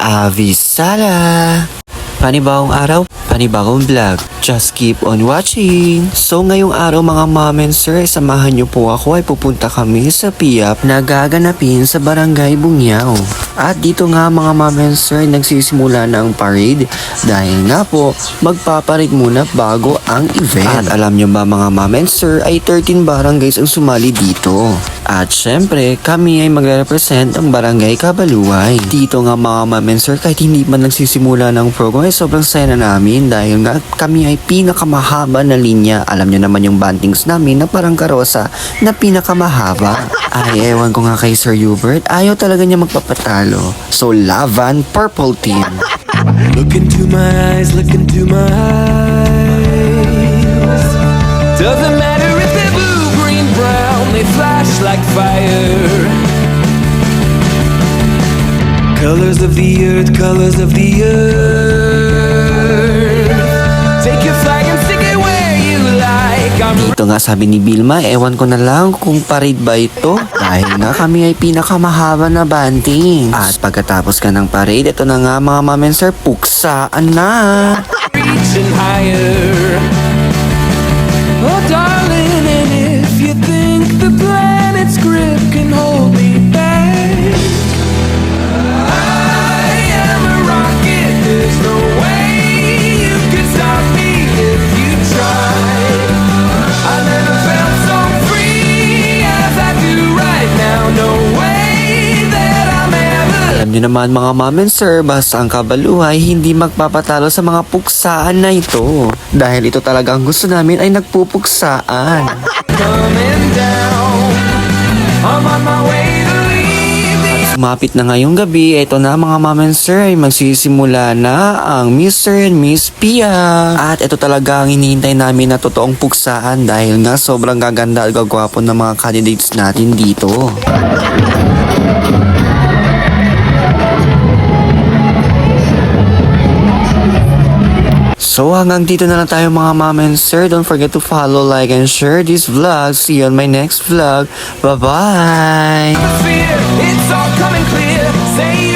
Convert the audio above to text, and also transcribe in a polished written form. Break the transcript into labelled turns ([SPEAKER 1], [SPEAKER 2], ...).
[SPEAKER 1] Avisala! Panibagong araw, panibagong vlog. Just keep on watching. So ngayong araw mga mom and sir, samahan niyo po ako ay pupunta kami sa PIAP na gaganapin sa Barangay Bungyao. At dito nga mga mom and sir, nagsisimula na ang parade dahil nga po magpaparade muna bago ang event. At alam niyo ba mga mom and sir, ay 13 barangays ang sumali dito. At syempre, kami ay magre-represent ang Barangay Kabaluay. Dito nga mga mom and sir, kahit hindi man nagsisimula ng program, ay sobrang saya na namin dahil nga kami ay pinakamahaba na linya. Alam niyo naman yung bantings namin na parang karosa na pinakamahaba. Ay, ewan ko nga kay Sir Hubert, ayaw talaga niya magpapatalo. So, laban, purple team.
[SPEAKER 2] Look into my eyes, look into my eyes. Doesn't matter if they're blue, green, brown, they flash like fire. Colors of the earth, colors of the earth. Take your flag and stick it where you like.
[SPEAKER 1] Dito nga sabi ni Vilma, ewan ko na lang kung parade ba ito. Dahil nga kami ay pinakamahaba na banting. At pagkatapos ka ng parade, ito na nga mga mom and sir, puksaan na.
[SPEAKER 2] Reaching higher. Oh darling, and if you think the planet's grip can hold me back, I am a rocket, there's no way you can stop me if you try. I never felt so free as I do right now, no way that I'm ever.
[SPEAKER 1] Alam niyo naman mga mom and sir, basta ang Kabaluay hindi magpapatalo sa mga puksaan na ito. Dahil ito talaga ang gusto namin ay nagpupuksaan.
[SPEAKER 2] Coming down, I'm on my way to leave.
[SPEAKER 1] Sumapit na ngayong gabi, ito na mga mom and sir, ay magsisimula na ang Mr. and Miss Pia. At ito talaga ang hinihintay namin na totoong puksaan dahil nga sobrang gaganda at gagwapo ng mga candidates natin dito. So hanggang dito na lang tayo mga mom and sir. Don't forget to follow, like, and share this vlog. See you on my next vlog. Bye-bye!
[SPEAKER 2] Fear, it's all coming clear. Say